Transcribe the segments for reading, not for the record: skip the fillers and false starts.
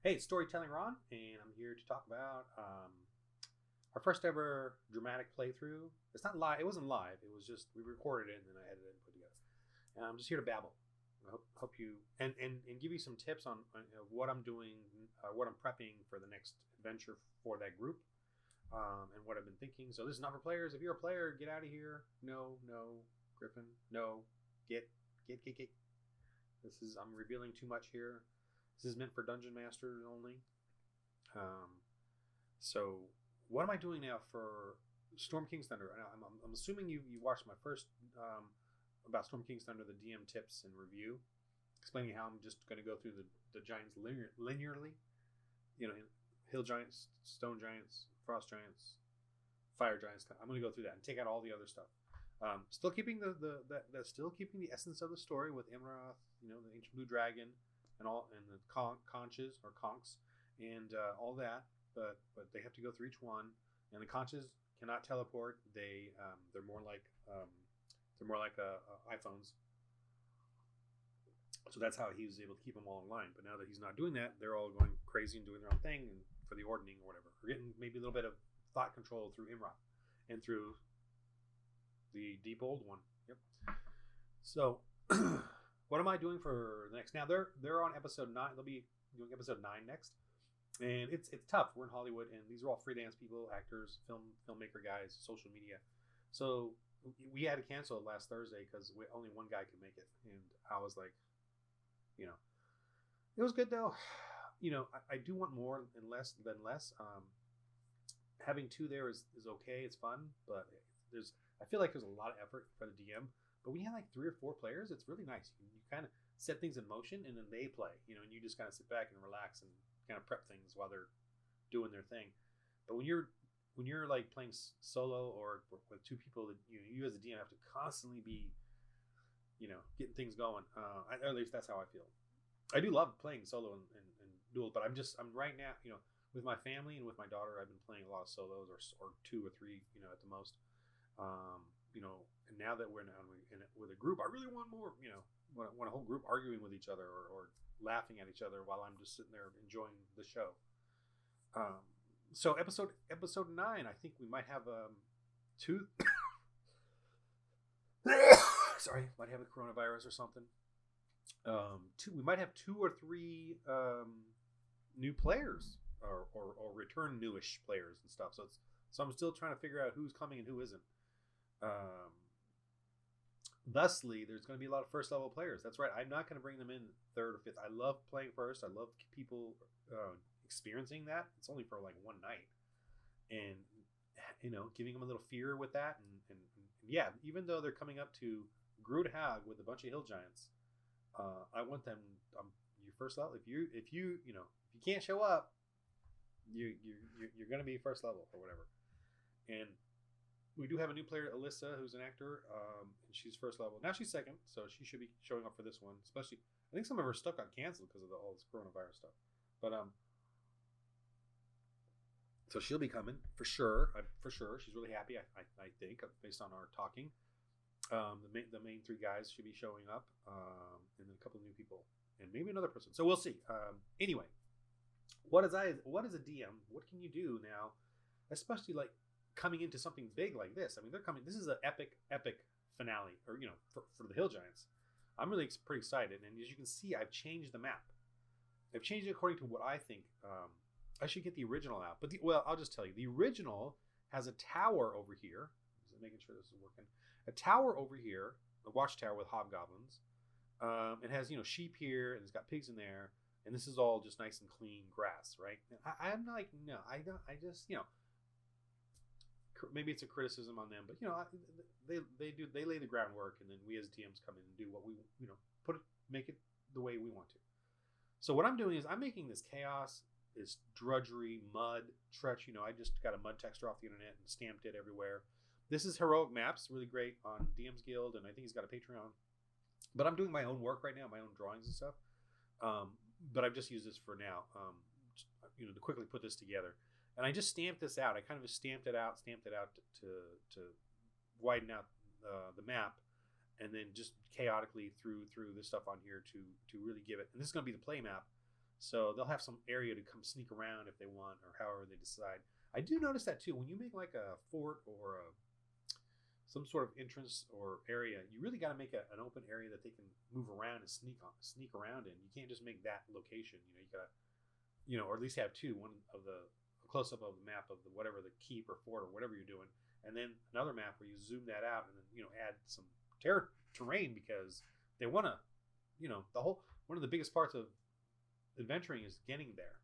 Hey, Storytelling Ron, and I'm here to talk about our first ever dramatic playthrough. It's not live. It wasn't live. It was just we recorded it and then I edited it and put it together. And I'm just here to babble. I hope you and give you some tips on what I'm doing, what I'm prepping for the next adventure for that group, and what I've been thinking. So this is not for players. If you're a player, get out of here. No, no, Griffin, no, get. This is I'm revealing too much here. This is meant for dungeon masters only. Um, so what am I doing now for Storm King's Thunder? I'm assuming you watched my first about Storm King's Thunder, the DM tips and review, explaining how I'm just going to go through the giants linearly. You know, hill giants, stone giants, frost giants, fire giants. I'm going to go through that and take out all the other stuff. Still keeping still keeping the essence of the story with Imroth, you know, the ancient blue dragon, and all, and the conches or conchs, and all that. But they have to go through each one, and the conches cannot teleport. They're more like iPhones. So that's how he was able to keep them all in line. But now that he's not doing that, they're all going crazy and doing their own thing, and for the ordning or whatever, we're getting maybe a little bit of thought control through Imroth and through the deep old one. Yep. So, what am I doing for the next? Now they're on episode 9. They'll be doing episode 9 next, and it's tough. We're in Hollywood, and these are all freelance people, actors, filmmaker guys, social media. So we had to cancel it last Thursday because only one guy could make it, and I was like, you know, it was good though. You know, I do want more and less than less. Having two there is okay. It's fun, but I feel like there's a lot of effort for the DM. But when you have like 3 or 4 players, it's really nice. You kind of set things in motion, and then they play. You know, and you just kind of sit back and relax and kind of prep things while they're doing their thing. But when you're like playing solo or with 2 people, that you as a DM have to constantly be, you know, getting things going. At least that's how I feel. I do love playing solo and duels, but I'm right now, you know, with my family and with my daughter, I've been playing a lot of solos or 2 or 3, you know, at the most. You know, and now that we're with a group, I really want more. You know, want a whole group arguing with each other or laughing at each other while I'm just sitting there enjoying the show. So episode 9, I think we might have 2. Sorry, might have a coronavirus or something. We might have 2 or 3 new players or return newish players and stuff. So I'm still trying to figure out who's coming and who isn't. Thusly, there's going to be a lot of first level players. That's right. I'm not going to bring them in 3rd or 5th. I love playing first. I love people experiencing that. It's only for like one night, and you know, giving them a little fear with that. And yeah, even though they're coming up to Groodhag with a bunch of hill giants, I want them. Your first level. If you can't show up, you're going to be first level or whatever. And we do have a new player, Alyssa, who's an actor, and she's first level. Now she's 2nd, so she should be showing up for this one. Especially, I think some of her stuff got canceled because of all this coronavirus stuff. But so she'll be coming for sure. For sure, she's really happy. I think based on our talking. The main 3 guys should be showing up, and then a couple of new people, and maybe another person. So we'll see. Anyway, what is a DM? What can you do now, especially like coming into something big like this? I mean, they're coming. This is an epic finale, or you know, for the Hill Giants. I'm really pretty excited, and as you can see, I've changed the map. I've changed it according to what I think. I should get the original out, but I'll just tell you, the original has a tower over here. Just making sure this is working. A tower over here, a watchtower with hobgoblins. It has, you know, sheep here, and it's got pigs in there, and this is all just nice and clean grass, right? I'm like, no, I don't. I just, you know. Maybe it's a criticism on them, but you know, they lay the groundwork, and then we as DMs come in and do what we, you know, make it the way we want to. So what I'm doing is I'm making this chaos, this drudgery, mud, you know, I just got a mud texture off the internet and stamped it everywhere. This is Heroic Maps, really great on DM's Guild, and I think he's got a Patreon. But I'm doing my own work right now, my own drawings and stuff. But I've just used this for now, you know, to quickly put this together. And I just stamped this out. I kind of just stamped it out to widen out the map, and then just chaotically threw this stuff on here to really give it. And this is going to be the play map. So they'll have some area to come sneak around if they want, or however they decide. I do notice that too. When you make like a fort or some sort of entrance or area, you really got to make an open area that they can move around and sneak around in. You can't just make that location. You got to, or at least have two. One of the a close up of the map of the whatever the keep or fort or whatever you're doing, and then another map where you zoom that out and then add some terrain because they want to, the whole one of the biggest parts of adventuring is getting there.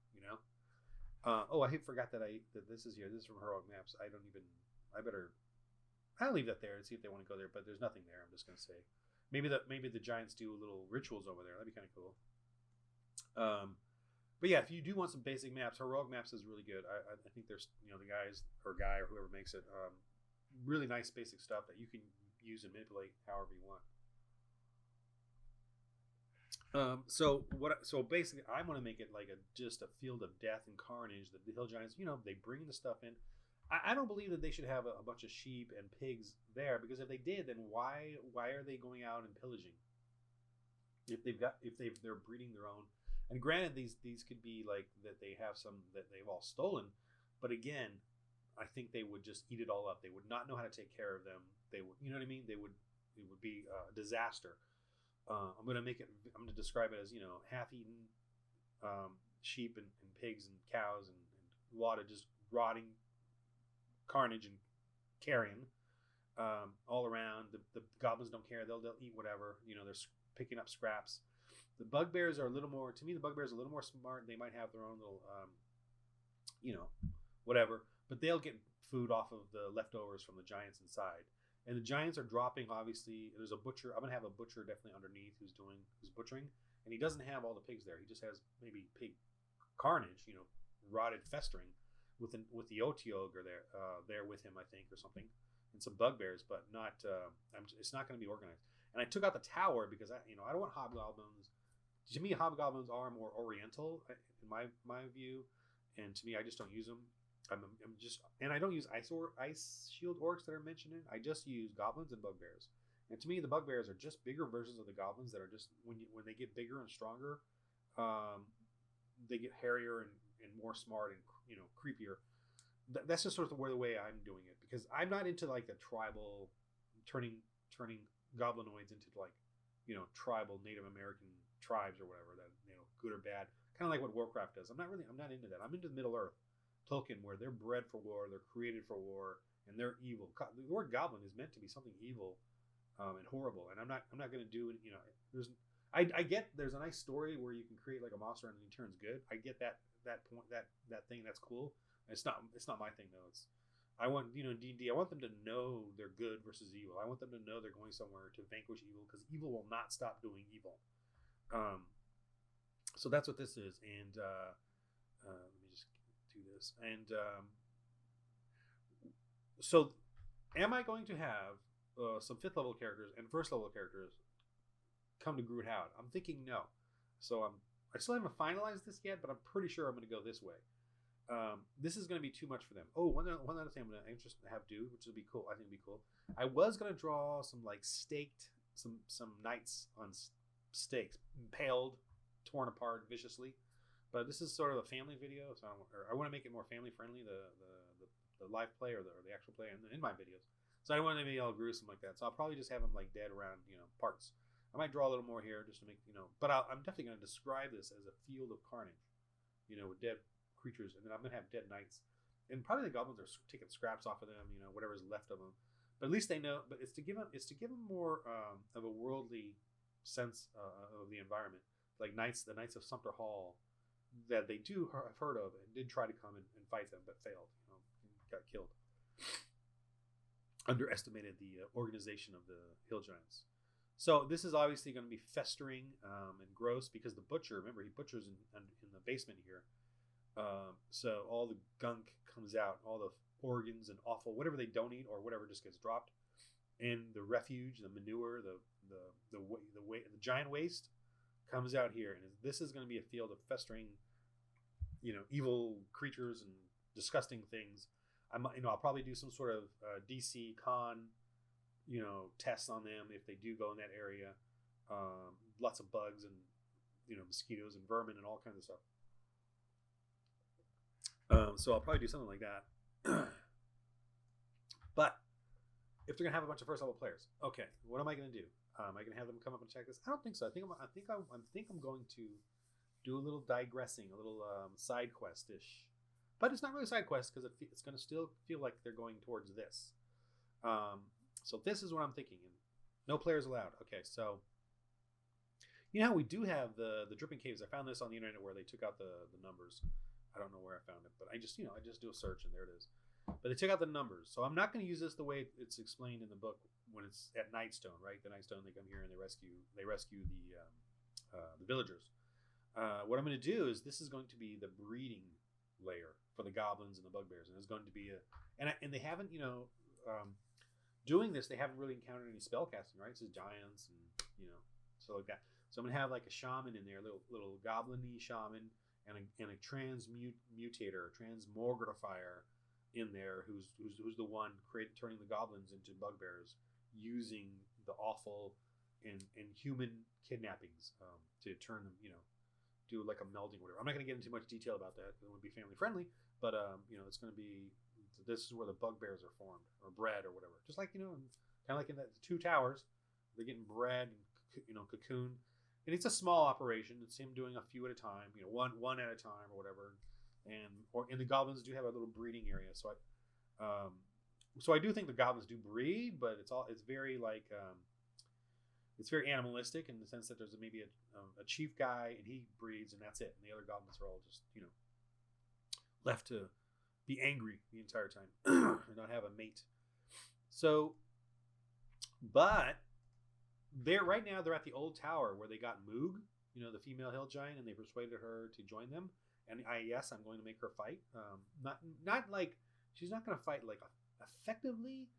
Oh, I forgot that this is here. This is from Heroic Maps. I'll leave that there and see if they want to go there, but there's nothing there. I'm just gonna say maybe the giants do little rituals over there. That'd be kind of cool. But yeah, if you do want some basic maps, Heroic Maps is really good. I think there's the guy or whoever makes it, really nice basic stuff that you can use and manipulate however you want. So basically, I want to make it like just a field of death and carnage. The hill giants, they bring the stuff in. I don't believe that they should have a bunch of sheep and pigs there, because if they did, then why are they going out and pillaging? If they're breeding their own. And granted, these could be like that they have some that they've all stolen, but again, I think they would just eat it all up. They would not know how to take care of them. They would, you know what I mean? It would be a disaster. I'm going to describe it as half-eaten sheep and pigs and cows and a lot of just rotting carnage and carrion all around. The goblins don't care. They'll eat whatever. They're picking up scraps. The bugbears are a little more, to me, the bugbears are a little more smart. They might have their own little, whatever, but they'll get food off of the leftovers from the giants inside. And the giants are dropping, obviously. There's a butcher. I'm going to have a butcher definitely underneath who's butchering. And he doesn't have all the pigs there. He just has maybe pig carnage, rotted, festering with the Otiogre there with him, I think, or something. And some bugbears, but not, it's not going to be organized. And I took out the tower because I don't want hobgoblins. To me, hobgoblins are more oriental in my view, and to me, I just don't use them. And I don't use ice shield orcs that are mentioned. I just use goblins and bugbears. And to me, the bugbears are just bigger versions of the goblins that are just when they get bigger and stronger, they get hairier and more smart and creepier. That's just sort of the way I'm doing it, because I'm not into like the tribal turning goblinoids into like tribal Native American tribes or whatever, that good or bad, kind of like what Warcraft does. I'm not into that. I'm into Middle Earth, Tolkien, where they're bred for war, they're created for war, and they're evil. The word goblin is meant to be something evil and horrible, and I'm not going to do it. I get there's a nice story where you can create like a monster and he turns good. I get that point, that thing, that's cool. It's not my thing though. I want D&D. I want them to know they're good versus evil. I want them to know they're going somewhere to vanquish evil, because evil will not stop doing evil. So that's what this is. And let me just do this. And so, am I going to have some 5th level characters and 1st level characters come to Groothound? I'm thinking no. So I still haven't finalized this yet, but I'm pretty sure I'm going to go this way. This is going to be too much for them. Oh, one other thing I'm going to have do, which will be cool. I think it'll be cool. I was going to draw some like staked, some knights on stakes, impaled, torn apart viciously. But this is sort of a family video, so I want to make it more family friendly. The live play or the actual play in my videos. So I don't want to be all gruesome like that. So I'll probably just have them like dead around parts. I might draw a little more here just to make But I'm definitely going to describe this as a field of carnage, with dead creatures, and then I'm gonna have dead knights, and probably the goblins are taking scraps off of them, whatever's left of them. But at least they know. But it's to give them more of a worldly sense of the environment, like the Knights of Sumter Hall, that they have heard of and did try to come and fight them, but failed. Got killed. Underestimated the organization of the hill giants. So this is obviously going to be festering and gross, because the butcher, remember, he butchers in the basement here. So all the gunk comes out, all the organs and offal, whatever they don't eat or whatever just gets dropped, and the refuge, the manure, the giant waste comes out here, and this is going to be a field of festering, evil creatures and disgusting things. I'll probably do some sort of DC con, tests on them if they do go in that area. Lots of bugs and mosquitoes and vermin and all kinds of stuff. So I'll probably do something like that. But if they're gonna have a bunch of first level players, okay, what am I gonna do? Am I gonna have them come up and check this? I don't think so. I think I'm going to do a little digressing, a little side quest ish, but it's not really a side quest because it's gonna still feel like they're going towards this. So this is what I'm thinking. And no players allowed. Okay, so you know how we do have the dripping caves. I found this on the internet where they took out the numbers. I don't know where I found it, but I just do a search and there it is. But they took out the numbers, so I'm not going to use this the way it's explained in the book when it's at Nightstone, right? The Nightstone, they come here and they rescue the villagers. What I'm going to do is this is going to be the breeding layer for the goblins and the bugbears, and it's going to be and they haven't doing this, they haven't really encountered any spell casting, right? It's just giants and so like that. So I'm gonna have like a shaman in there, little goblin-y shaman, and a transmutator, a transmogrifier in there, who's the one turning the goblins into bugbears using the awful and human kidnappings to turn them, do like a melding or whatever. I'm not gonna get into much detail about that. It would be family friendly, but it's gonna be. This is where the bugbears are formed or bred or whatever. Just like kind of like in the two towers, they're getting bred and cocooned. And it's a small operation. It's him doing a few at a time, one at a time or whatever. And the goblins do have a little breeding area. So I do think the goblins do breed, but it's very like it's very animalistic in the sense that there's maybe a chief guy and he breeds and that's it, and the other goblins are all just left to be angry the entire time and not have a mate. So, but right now they're at the old tower where they got Moog, the female hill giant, and they persuaded her to join them. And I'm going to make her fight. Not like she's not going to fight like effectively,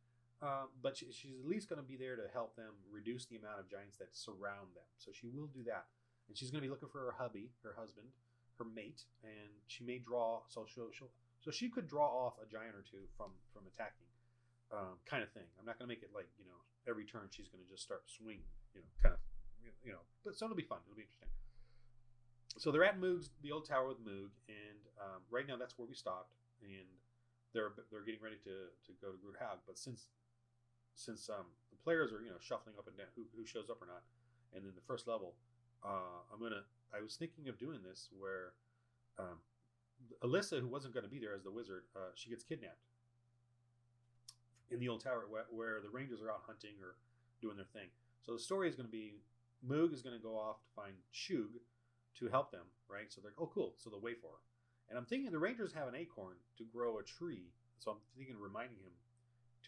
but she's at least going to be there to help them reduce the amount of giants that surround them. So she will do that, and she's going to be looking for her husband, her mate, and she may draw. So she could draw off a giant or two from attacking, kind of thing. I'm not going to make it like every turn she's going to just start swinging, kind of, But so it'll be fun. It'll be interesting. So they're at Moog's, the old tower with Moog, and right now that's where we stopped, and they're getting ready to go to Grudhag. But since the players are shuffling up and down who shows up or not, and then the first level, I was thinking of doing this where Alyssa, who wasn't going to be there as the wizard, she gets kidnapped in the old tower where the rangers are out hunting or doing their thing. So the story is going to be Moog is going to go off to find Shug to help them, right? So they're, oh, cool. So they'll wait for her. And I'm thinking the rangers have an acorn to grow a tree. So I'm thinking reminding him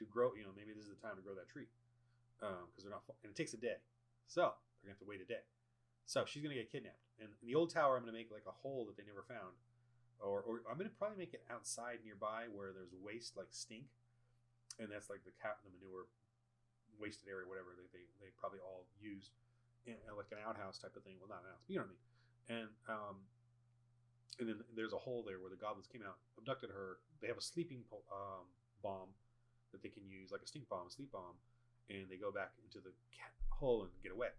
to grow, maybe this is the time to grow that tree. Because they're not, and it takes a day. So they're going to have to wait a day. So she's going to get kidnapped. And in the old tower, I'm going to make like a hole that they never found. Or I'm going to probably make it outside nearby where there's waste like stink. And that's like the manure wasted area, whatever they probably all use in like an outhouse type of thing. Well, not an outhouse, but you know what I mean. And then there's a hole there where the goblins came out, abducted her. They have a sleeping bomb that they can use, like a stink bomb, a sleep bomb, and they go back into the hole and get away.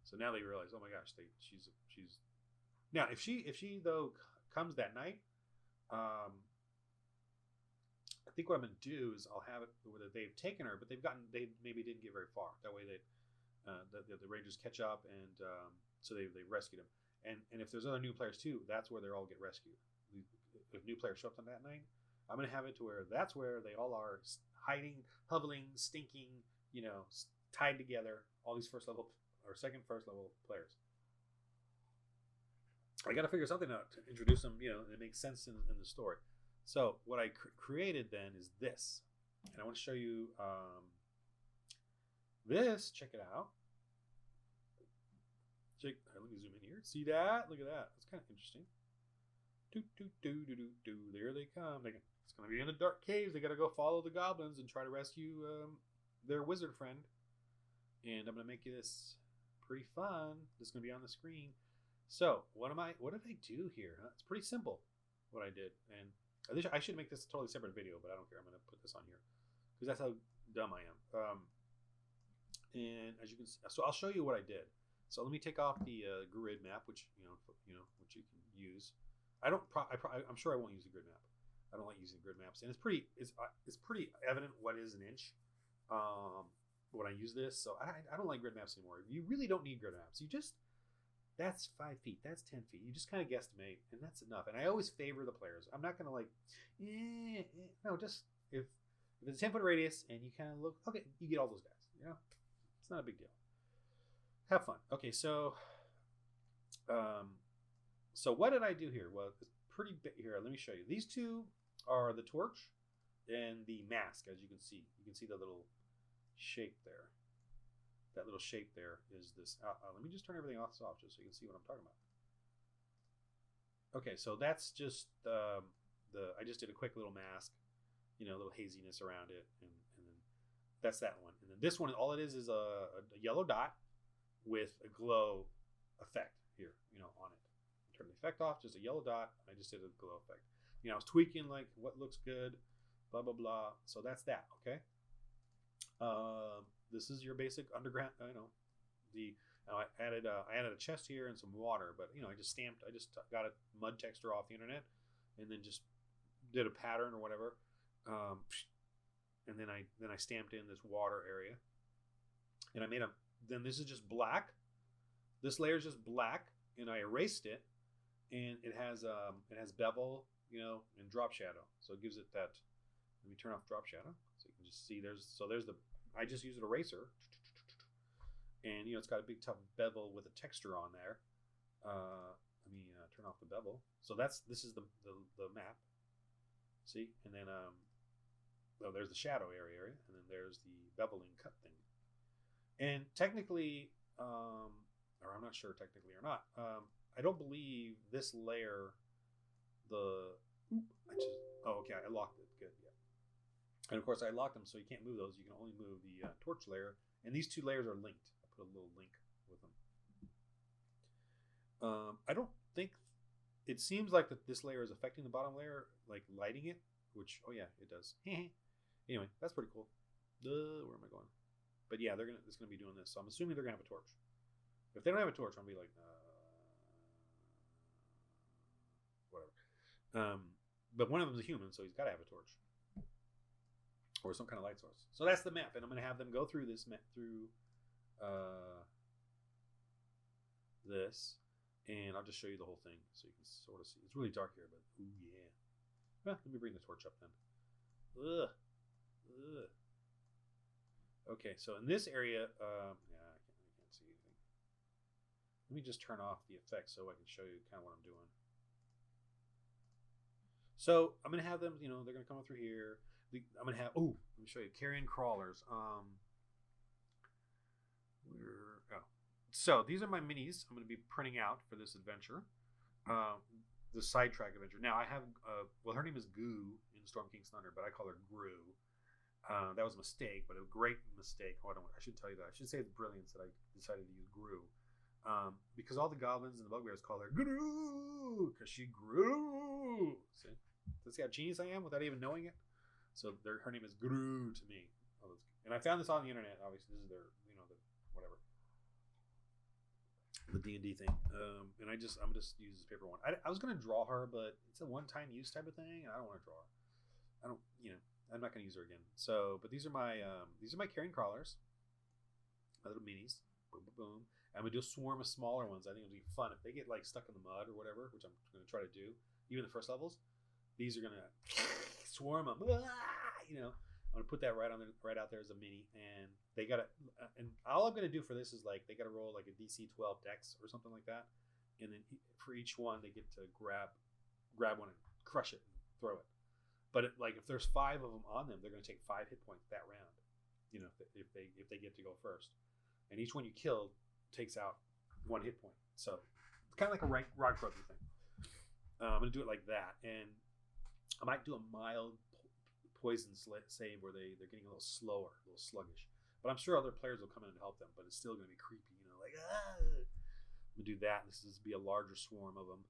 So now they realize, oh my gosh, she's now if she though comes that night, I think what I'm going to do is I'll have it where they've taken her, but they maybe didn't get very far. That way the rangers catch up, and so they rescued him. And if there's other new players too, that's where they all get rescued. If new players show up on that night, I'm going to have it to where that's where they all are hiding, hovering, stinking, tied together. All these first level or second first level players. I got to figure something out to introduce them, that makes sense in the story. So what I created then is this, and I want to show you this. Check it out. Let me zoom in here. See that? Look at that. That's kind of interesting. There they come. It's going to be in the dark caves. They got to go follow the goblins and try to rescue their wizard friend. And I'm going to make this pretty fun. This is going to be on the screen. So what did I do here? It's pretty simple what I did. And I should make this a totally separate video, but I don't care. I'm going to put this on here because that's how dumb I am. And as you can see, so I'll show you what I did. So let me take off the grid map, which which you can use. I'm sure I won't use the grid map. I don't like using grid maps, and it's pretty evident what is an inch when I use this. So I don't like grid maps anymore. You really don't need grid maps. You just that's 5 feet, that's 10 feet. You just kind of guesstimate, and that's enough. And I always favor the players. I'm not gonna like, no, just if it's a 10-foot radius and you kind of look, okay, you get all those guys. You know, it's not a big deal. Have fun. Okay, so what did I do here? Well, it's pretty big here. Let me show you. These two are the torch and the mask, as you can see. You can see the little shape there. That little shape there is this. Let me just turn everything off just so you can see what I'm talking about. Okay, so that's just I just did a quick little mask, you know, a little haziness around it, and then that's that one. And then this one, all it is a yellow dot with a glow effect here, you know, on it. Turn the effect off, just a yellow dot. I just did a glow effect. You know, I was tweaking like what looks good, blah blah blah. So that's that. Okay. This is your basic underground. You know, I added a chest here and some water, but you know, I just got a mud texture off the internet, and then just did a pattern or whatever, and then I stamped in this water area, and I made then this is just black. This layer is just black, and I erased it, and it has bevel, you know, and drop shadow. So it gives it that. Let me turn off drop shadow so you can just see there's the. I just used an eraser, and you know it's got a big tough bevel with a texture on there. Let me turn off the bevel. So this is the map. See, and then there's the shadow area, and then there's the beveling cut thing. And technically, or I'm not sure technically or not. I don't believe this layer. Okay, I locked it. Good, yeah. And of course, I locked them, so you can't move those. You can only move the torch layer, and these two layers are linked. I put a little link with them. I don't think it seems like that this layer is affecting the bottom layer, like lighting it. Which, oh yeah, it does. Anyway, that's pretty cool. Where am I going? But yeah, it's gonna be doing this. So I'm assuming they're gonna have a torch. If they don't have a torch, I'm gonna be like, whatever. But one of them is a human, so he's got to have a torch or some kind of light source. So that's the map, and I'm gonna have them go through this map this, and I'll just show you the whole thing so you can sort of see. It's really dark here, but ooh yeah. Well, let me bring the torch up then. Ugh. Okay, so in this area, yeah, I can't see anything. Let me just turn off the effects so I can show you kind of what I'm doing. So I'm gonna have them, you know, they're gonna come up through here. I'm gonna have. Oh, let me show you carrion crawlers. So these are my minis. I'm gonna be printing out for this adventure, the sidetrack adventure. Now I have, well, her name is Goo in Storm King's Thunder, but I call her Gru. That was a mistake, but a great mistake. Oh, I should tell you that. I should say it's brilliance that I decided to use Gru, because all the goblins and the bugbears call her Gru because she grew. See how genius I am without even knowing it. So her name is Gru to me, and I found this on the internet. Obviously, this is their, you know, the whatever, the D&D thing. And I'm gonna just use this paper one. I was gonna draw her, but it's a one-time use type of thing. I don't want to draw her. I'm not gonna use her again. So, but these are my carrion crawlers, my little minis. Boom, boom, boom. I'm gonna do a swarm of smaller ones. I think it'll be fun if they get like stuck in the mud or whatever, which I'm gonna try to do. Even the first levels, these are gonna swarm them. You know, I'm gonna put that right out there as a mini, and they gotta. And all I'm gonna do for this is like they gotta roll like a DC 12 Dex or something like that, and then for each one they get to grab one and crush it and throw it. But like if there's 5 of them on them, they're gonna take 5 hit points that round. You know, if they get to go first, and each one you kill takes out 1 hit point. So it's kind of like a rock croaky thing. I'm gonna do it like that, and I might do a mild poison save where they're getting a little slower, a little sluggish. But I'm sure other players will come in and help them, but it's still going to be creepy, you know, like, I'm going to do that. This is be a larger swarm of them.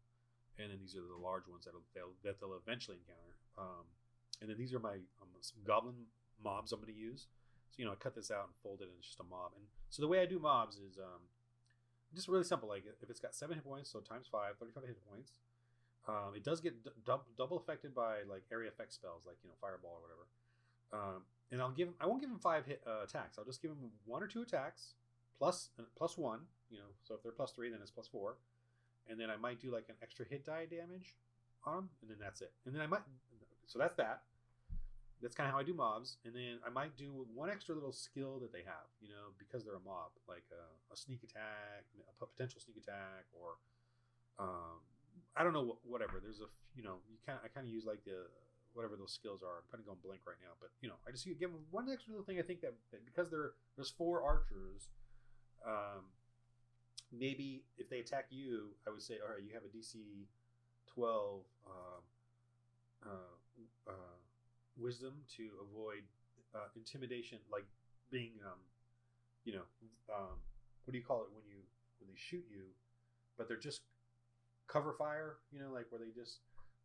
And then these are the large ones that they'll eventually encounter. And then these are my some goblin mobs I'm going to use. So, you know, I cut this out and fold it, and it's just a mob. And so the way I do mobs is just really simple. Like if it's got 7 hit points, so times 5, 35 hit points. It does get double affected by like area effect spells, like fireball or whatever. And I won't give him 5 attacks. I'll just give him 1 or 2 attacks plus 1. So if they're +3, then it's +4. And then I might do like an extra hit die damage on them, and then that's it. And then I might, so that's that. That's kind of how I do mobs. And then I might do 1 extra little skill that they have, because they're a mob, like a sneak attack, a potential sneak attack, or I don't know, whatever. There's I kind of use like the whatever those skills are. I'm kind of going blank right now, but I just give them 1 extra little thing. I think that because there's 4 archers. Maybe if they attack you, I would say, all right, you have a DC 12 wisdom to avoid intimidation, like being, what do you call it when they shoot you, but they're just cover fire, like where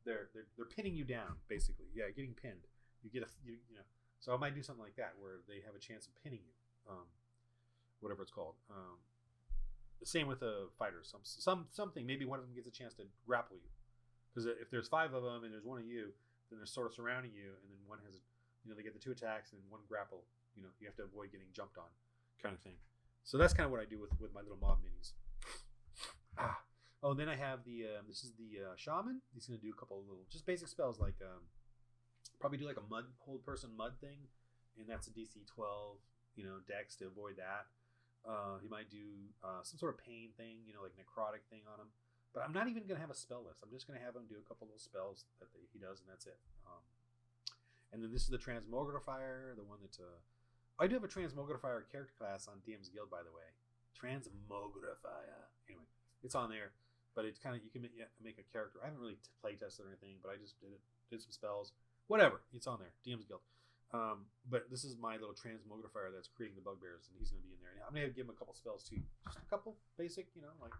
they're pinning you down, basically. Yeah, getting pinned. You get So I might do something like that where they have a chance of pinning you, whatever it's called. The same with the fighters. Something. Maybe one of them gets a chance to grapple you, because if there's 5 of them and there's 1 of you, then they're sort of surrounding you, and then one has, they get the 2 attacks and 1 grapple. You have to avoid getting jumped on, kind of thing. So that's kind of what I do with my little mob minis. Oh, and then I have this is the shaman. He's going to do a couple of little just basic spells, like probably do like a hold person mud thing, and that's a DC 12 dex to avoid that. He might do some sort of pain thing, like necrotic thing on him. But I'm not even going to have a spell list. I'm just going to have him do a couple little spells that he does, and that's it. And then this is the Transmogrifier, the one that... I do have a Transmogrifier character class on DM's Guild, by the way. Transmogrifier. Anyway, it's on there. But it's kind of... You can make a character. I haven't really play tested or anything, but I just did some spells. Whatever. It's on there. DM's Guild. But this is my little Transmogrifier that's creating the bugbears, and he's going to be in there. And I'm going to give him a couple spells too, just a couple basic, like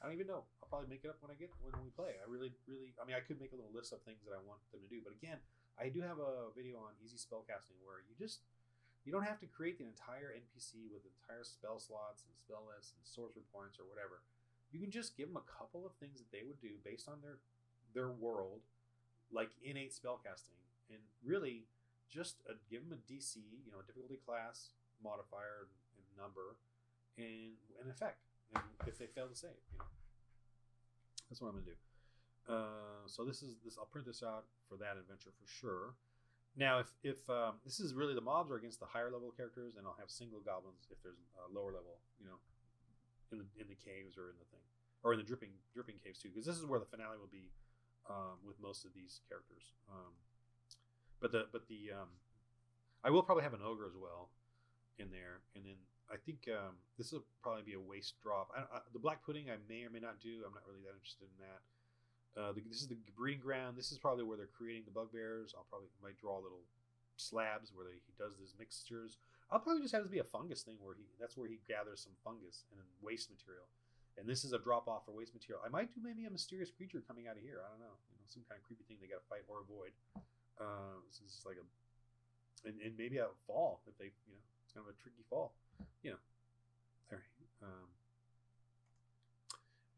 I don't even know. I'll probably make it up when we play. I really, I could make a little list of things that I want them to do. But again, I do have a video on easy spellcasting where you don't have to create the entire NPC with entire spell slots and spell lists and sorcery points or whatever. You can just give them a couple of things that they would do based on their world, like innate spellcasting, and really. Just give them a DC, difficulty class modifier and number, and an effect. And if they fail to save, that's what I'm gonna do. So this. I'll print this out for that adventure for sure. Now, if this is really the mobs are against the higher level characters, and I'll have single goblins if there's a lower level, in the caves or in the thing, or in the dripping caves too, because this is where the finale will be with most of these characters. But I will probably have an ogre as well in there, and then I think this will probably be a waste drop. The black pudding I may or may not do. I'm not really that interested in that. This is the breeding ground. This is probably where they're creating the bugbears. Might draw little slabs where he does these mixtures. I'll probably just have this be a fungus thing that's where he gathers some fungus and then waste material. And this is a drop off for waste material. I might do maybe a mysterious creature coming out of here. I don't know, some kind of creepy thing they got to fight or avoid. This is like and maybe a fall if they, it's kind of a tricky fall, There.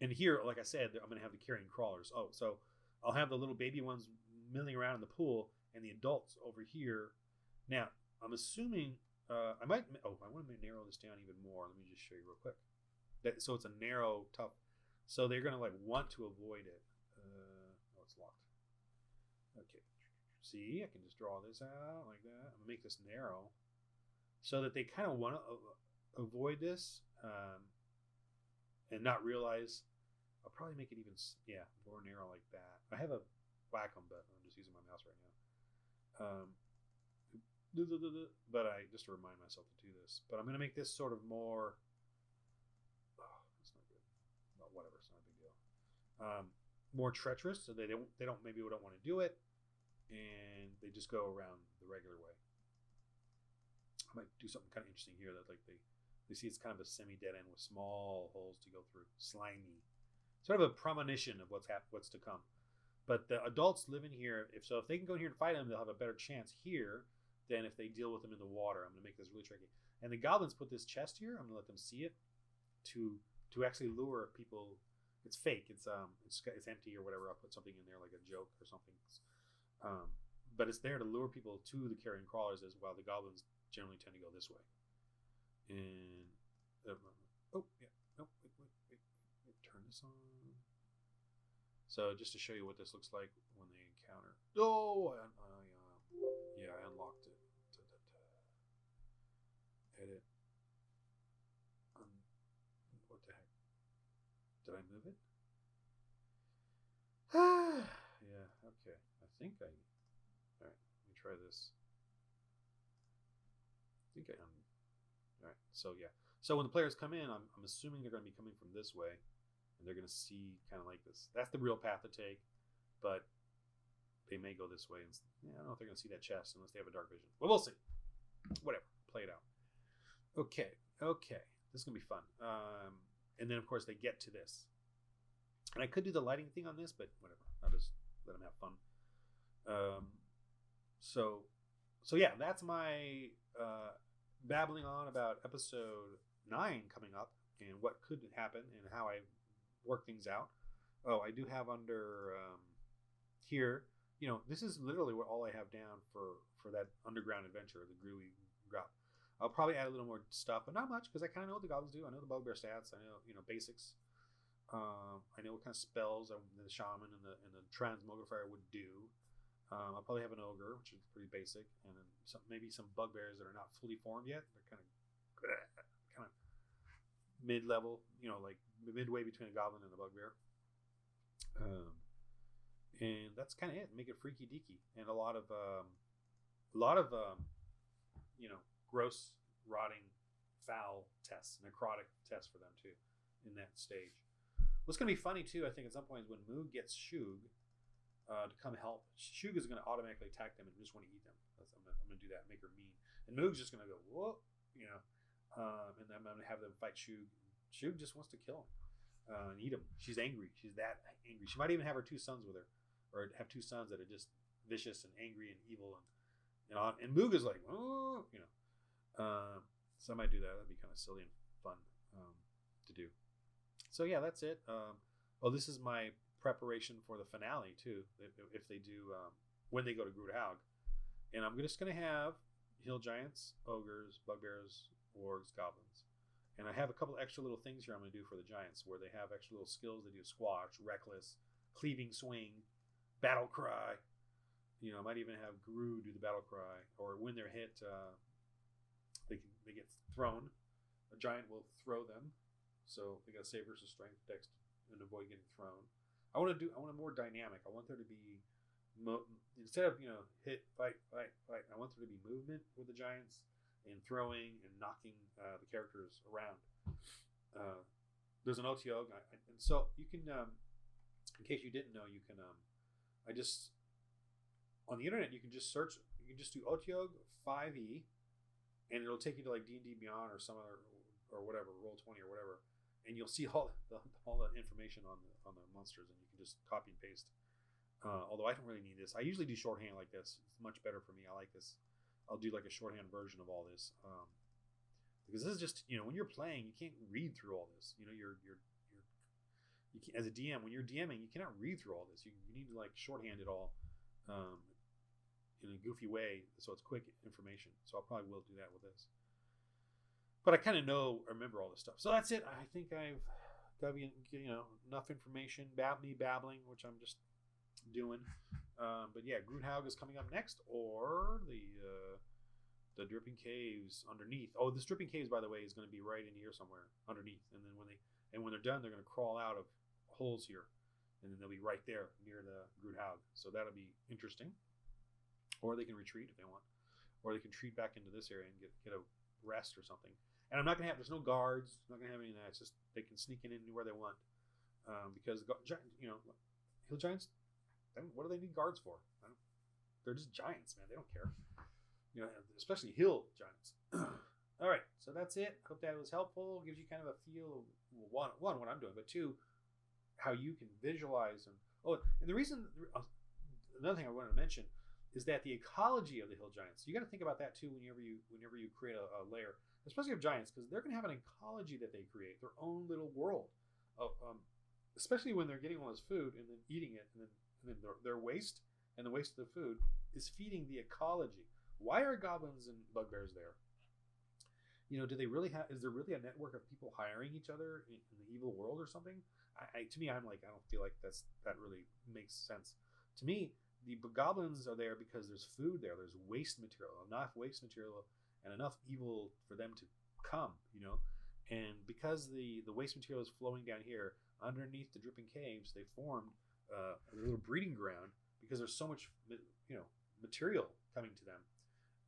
And here, like I said, I'm going to have the carrying crawlers. Oh, so I'll have the little baby ones milling around in the pool, and the adults over here. Now, I'm assuming I want to narrow this down even more. Let me just show you real quick. So it's a narrow, tough. So they're going to want to avoid it. It's locked. Okay. See, I can just draw this out like that. I'm going to make this narrow so that they kind of want to avoid this and not realize. I'll probably make it even, more narrow like that. I have a whack-em button. I'm just using my mouse right now. But just to remind myself to do this. But I'm going to make this sort of more, that's not good. Well, whatever, it's not a big deal. More treacherous, so they don't want to do it. And they just go around the regular way. I might do something kind of interesting here that like they see it's kind of a semi-dead end with small holes to go through, slimy, sort of a premonition of what's to come. But the adults live in here. If they can go in here and fight them, they'll have a better chance here than if they deal with them in the water. I'm going to make this really tricky. And the goblins put this chest here. I'm going to let them see it to actually lure people It's fake. It's empty or whatever. I'll put something in there like a joke or something. Um, but it's there to lure people to the carrion crawlers, as while the goblins generally tend to go this way. And oh yeah, nope. Wait, turn this on. So just to show you what this looks like when they encounter. Oh, I unlocked it. Edit. What the heck? Did I move it? Yeah. Okay. I think I. All right. Let me try this. I think I. All right. So yeah. So when the players come in, I'm assuming they're going to be coming from this way, and they're going to see kind of like this. That's the real path to take, but they may go this way. And I don't know if they're going to see that chest unless they have a dark vision. Well, we'll see. Whatever. Play it out. Okay. This is going to be fun. And then, of course, they get to this. And I could do the lighting thing on this, but whatever. I'll just let them have fun. So yeah, that's my babbling on about episode 9 coming up and what could happen and how I work things out. Oh, I do have under here, this is literally what all I have down for that underground adventure, the Gruy Grop. I'll probably add a little more stuff, but not much, because I kind of know what the goblins do. I know the bugbear stats. I know, basics. I know what kind of spells the shaman and the transmogrifier would do. I'll probably have an ogre, which is pretty basic, and then maybe some bugbears that are not fully formed yet. They're kind of mid-level, like midway between a goblin and a bugbear. And that's kind of it. Make it freaky deaky, and a lot of gross, rotting, foul tests, necrotic tests for them too, in that stage. What's going to be funny too, I think, at some point is when Moog gets Shug to come help. Shug is going to automatically attack them and just want to eat them. I'm going to do that, make her mean, and Moog's just going to go whoa, and then I'm going to have them fight Shug. Shug just wants to kill him and eat him. She's angry. She's that angry. She might even have her 2 sons with her, or have 2 sons that are just vicious and angry and evil, and Moog is like, oh, so I might do that. That'd be kind of silly and fun to do. So yeah, that's it. This is my preparation for the finale too. If they do, when they go to Grudhaug, and I'm just gonna have hill giants, ogres, bugbears, wargs, goblins, and I have a couple extra little things here I'm gonna do for the giants, where they have extra little skills. They do squash, reckless, cleaving swing, battle cry. I might even have Gru do the battle cry, or when they're hit. They get thrown. A giant will throw them, so they got to save versus strength, dex, and avoid getting thrown. I want a more dynamic. I want there to be instead of hit, fight. I want there to be movement with the giants and throwing and knocking the characters around. There's an OTO, and so you can, in case you didn't know, you can. I just on the internet you can just search. You can just do OTO 5e. And it'll take you to like D&D Beyond or some other or whatever, Roll20 or whatever, and you'll see all the information on the monsters, and you can just copy and paste. Although I don't really need this. I usually do shorthand like this. It's much better for me. I like this. I'll do like a shorthand version of all this, because this is just when you're playing, you can't read through all this. You can, as a DM, when you're DMing, you cannot read through all this. You need to like shorthand it all. In a goofy way, so it's quick information. So I probably will do that with this. But I kind of remember all this stuff. So that's it. I think I've got enough information. Me babbling, which I'm just doing. But yeah, Grudhaug is coming up next, or the Dripping Caves underneath. Oh, this Dripping Caves, by the way, is going to be right in here somewhere underneath. And then when they're done, they're going to crawl out of holes here, and then they'll be right there near the Grudhaug. So that'll be interesting. Or they can retreat if they want, or they can retreat back into this area and get a rest or something. And I'm not gonna have. There's no guards. I'm not gonna have any of that. It's just they can sneak in anywhere they want, because hill giants. What do they need guards for? They're just giants, man. They don't care. Especially hill giants. All right, so that's it. Hope that was helpful. Gives you kind of a feel of one what I'm doing, but 2, how you can visualize and the reason. Another thing I wanted to mention is that the ecology of the hill giants, you got to think about that too whenever you create a layer, especially of giants, because they're going to have an ecology that they create, their own little world. especially when they're getting all this food and then eating it, and then their waste and the waste of the food is feeding the ecology. Why are goblins and bugbears there? Do they really have? Is there really a network of people hiring each other in the evil world or something? To me, I'm like, I don't feel like that really makes sense. To me, the goblins are there because there's food there. There's waste material, enough waste material, and enough evil for them to come. And because the waste material is flowing down here underneath the dripping caves, they formed a little breeding ground because there's so much material coming to them,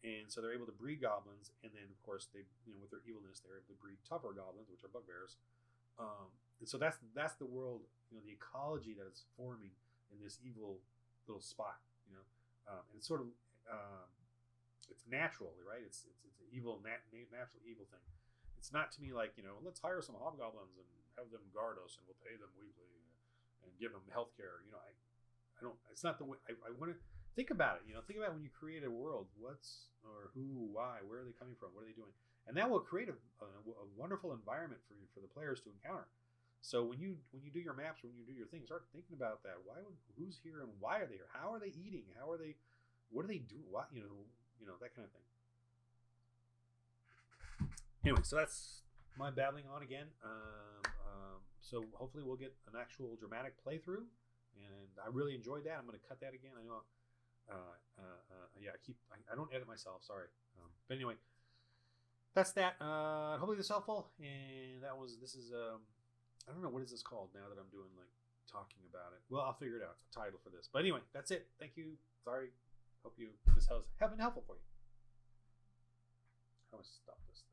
and so they're able to breed goblins. And then of course they with their evilness they're able to breed tougher goblins, which are bugbears. And so that's the world, the ecology that is forming in this evil little spot. And it's sort of it's naturally right. It's an evil natural evil thing. It's not to me like let's hire some hobgoblins and have them guard us and we'll pay them weekly and give them health care. I don't. It's not the way I want to think about it. Think about when you create a world. What's or who, why, where are they coming from? What are they doing? And that will create a wonderful environment for the players to encounter. So when you do your maps, when you do your things, start thinking about that. Who's here and why are they here? How are they eating? What do they do? What that kind of thing. Anyway, so that's my babbling on again. So hopefully we'll get an actual dramatic playthrough, and I really enjoyed that. I'm going to cut that again. I know. I don't edit myself. Sorry. But anyway, that's that. Hopefully this is helpful. And this is I don't know, what is this called now that I'm doing like talking about it. Well, I'll figure it out. It's a title for this. But anyway, that's it. Thank you. Sorry. Hope this has been helpful for you. How do I stop this?